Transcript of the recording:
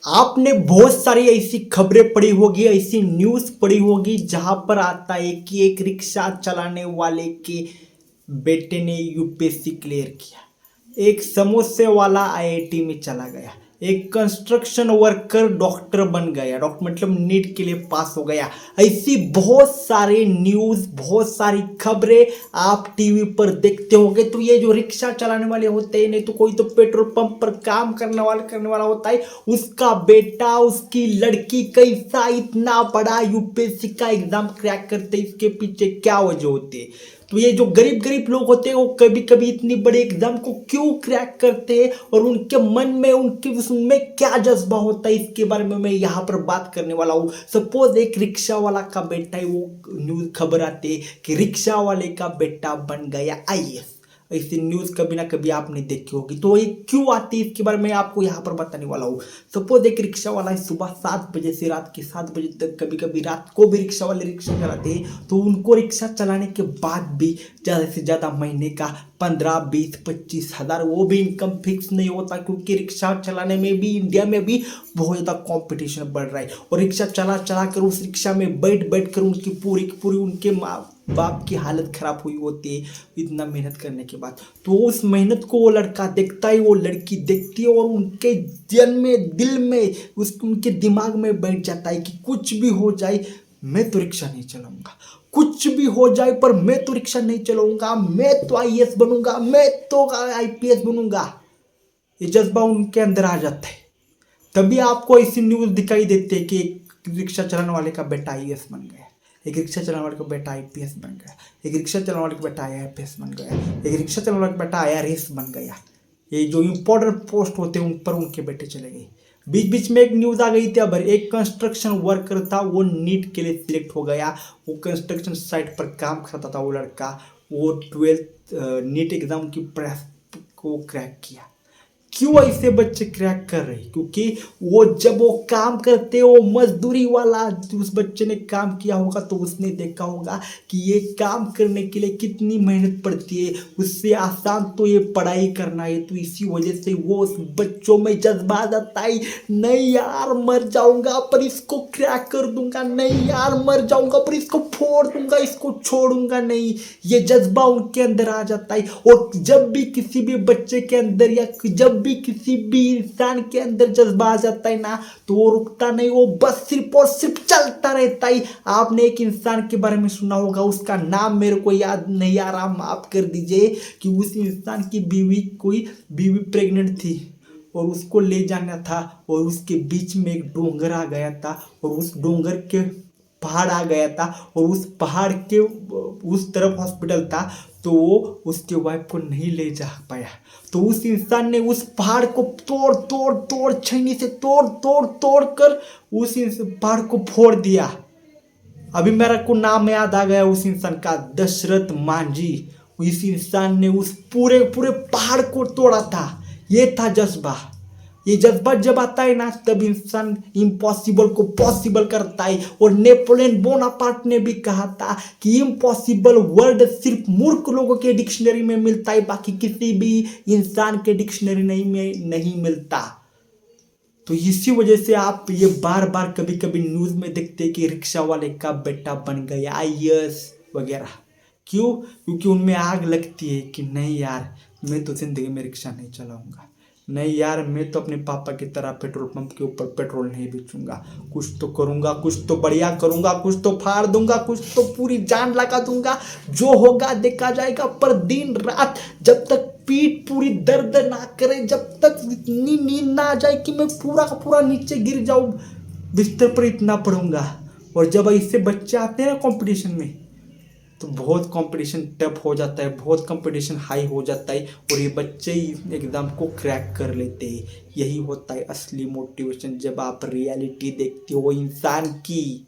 आपने बहुत सारी ऐसी खबरें पढ़ी होगी, ऐसी न्यूज़ पढ़ी होगी जहां पर आता है कि एक रिक्शा चलाने वाले के बेटे ने यूपीएससी क्लियर किया, एक समोसे वाला आईआईटी में चला गया, एक कंस्ट्रक्शन वर्कर डॉक्टर बन गया, डॉक्टर मतलब नीट के लिए पास हो गया। ऐसी बहुत सारे न्यूज़, बहुत सारी खबरें आप टीवी पर देखते होंगे। तो ये जो रिक्शा चलाने वाले होते हैं, नहीं तो कोई तो पेट्रोल पंप पर काम करने वाला होता है, उसका बेटा, उसकी लड़की कैसा इतना बड़ा यूपीएससी का एग्जाम क्रैक करते, इसके पीछे क्या वजह होती है। तो ये जो गरीब गरीब लोग होते हैं वो कभी कभी इतनी बड़ी एग्जाम को क्यों क्रैक करते हैं और उनके मन में, उनके उसमें क्या जज्बा होता है, इसके बारे में मैं यहाँ पर बात करने वाला हूँ। सपोज एक रिक्शा वाला का बेटा है, वो न्यूज खबर आती है कि रिक्शा वाले का बेटा बन गया आईएएस। ऐसी न्यूज़ कभी ना कभी आपने देखी होगी। तो ये क्यों आती है, इसके बारे में आपको यहाँ पर बताने वाला हूँ। सपोज एक रिक्शा वाला है, सुबह 7 बजे से रात के 7 बजे तक, कभी कभी रात को भी रिक्शा वाले रिक्शा चलाते हैं। तो उनको रिक्शा चलाने के बाद भी ज़्यादा से ज़्यादा महीने का 15, 20, 25 हज़ार, वो भी इनकम फिक्स नहीं होता, क्योंकि रिक्शा चलाने में भी इंडिया में भी बहुत ज़्यादा कंपटीशन बढ़ रहा है। और रिक्शा चला चला कर, उस रिक्शा में बैठ बैठ कर उनकी पूरी की पूरी उनके माँ बाप की हालत खराब हुई होती है इतना मेहनत करने के बाद। तो उस मेहनत को वो लड़का देखता है, वो लड़की देखती है, और उनके जन में, दिल में, उनके दिमाग में बैठ जाता है कि कुछ भी हो जाए मैं तो रिक्शा नहीं चलाऊंगा, कुछ भी हो जाए पर मैं तो रिक्शा नहीं चलाऊंगा, मैं तो आईएएस बनूंगा, मैं तो आईपीएस बनूंगा। ये जज्बा उनके अंदर आ जाता है। तभी आपको ऐसी न्यूज़ दिखाई देती है कि एक रिक्शा चलाने वाले का बेटा आईएएस बन गया, एक रिक्शा चलाने वाले का बेटा आईपीएस बन गया, एक रिक्शा चलाने वाले का बेटा आईएएस बन गया, एक रिक्शा चलाने वाले का बेटा आईआरएस बन गया। ये जो इंपॉर्टेंट पोस्ट होते हैं उन पर उनके बेटे चले गए। बीच बीच में एक न्यूज़ आ गई थी, अब एक कंस्ट्रक्शन वर्कर था, वो नीट के लिए सिलेक्ट हो गया। वो कंस्ट्रक्शन साइट पर काम करता था वो लड़का, वो 12th नीट एग्ज़ाम की को क्रैक किया। क्यों ऐसे बच्चे क्रैक कर रहे हैं? क्योंकि वो जब वो काम करते हो मजदूरी वाला, उस बच्चे ने काम किया होगा तो उसने देखा होगा कि ये काम करने के लिए कितनी मेहनत पड़ती है, उससे आसान तो ये पढ़ाई करना है। तो इसी वजह से वो उस बच्चों में जज्बा आ जाता है, नहीं यार मर जाऊंगा पर इसको क्रैक कर दूंगा, नहीं यार मर जाऊंगा पर इसको फोड़ दूंगा, इसको छोड़ूंगा नहीं। ये जज्बा उनके अंदर आ जाता है। और जब भी किसी भी बच्चे के अंदर या जब भी किसी भी इंसान के अंदर जज्बा आ जाता है ना, तो वो रुकता नहीं, वो बस सिर्फ और सिर्फ चलता रहता है। आपने एक इंसान के बारे में सुना होगा, उसका नाम मेरे को याद नहीं आ रहा, माफ कर दीजिए, कि उस इंसान की कोई बीवी प्रेग्नेंट थी और उसको ले जाना था, और उसके बीच में एक डोंगर आ गया था, और उस डोंगर के पहाड़ आ गया था, और उस पहाड़ के उस तरफ हॉस्पिटल था, तो वो उसके वाइफ को नहीं ले जा पाया। तो उस इंसान ने उस पहाड़ को तोड़ तोड़ तोड़ छेनी से तोड़ तोड़ तोड़ कर उस पहाड़ को फोड़ दिया। अभी मेरा को नाम याद आ गया उस इंसान का, दशरथ मांझी। इस इंसान ने उस पूरे पूरे पहाड़ को तोड़ा था। ये था जज्बा। ये जज्बा जब आता है ना, तब इंसान इम्पॉसिबल को पॉसिबल करता है। और नेपोलियन बोनापार्ट ने भी कहा था कि इम्पॉसिबल वर्ड सिर्फ मूर्ख लोगों के डिक्शनरी में मिलता है, बाकी किसी भी इंसान के डिक्शनरी में नहीं मिलता। तो इसी वजह से आप ये बार बार कभी कभी न्यूज़ में देखते हैं कि रिक्शा वाले का बेटा बन गया आईएएस वगैरह। क्यों? क्योंकि उनमें आग लगती है कि नहीं यार मैं तो जिंदगी में रिक्शा नहीं चलाऊंगा, नहीं यार मैं तो अपने पापा की तरह पेट्रोल पंप के ऊपर पेट्रोल नहीं बेचूंगा, कुछ तो करूंगा, कुछ तो बढ़िया करूंगा, कुछ तो फाड़ दूंगा, कुछ तो पूरी जान लगा दूंगा, जो होगा देखा जाएगा। पर दिन रात जब तक पीठ पूरी दर्द ना करे, जब तक इतनी नींद ना आ जाए कि मैं पूरा का पूरा नीचे गिर जाऊं, बिस्तर पर इतना पढ़ूंगा। और जब ऐसे बच्चे आते हैं ना कंपटीशन में, तो बहुत कंपटीशन टफ हो जाता है, बहुत कंपटीशन हाई हो जाता है, और ये बच्चे ही एग्ज़ाम को क्रैक कर लेते हैं। यही होता है असली मोटिवेशन, जब आप रियलिटी देखते हो इंसान की।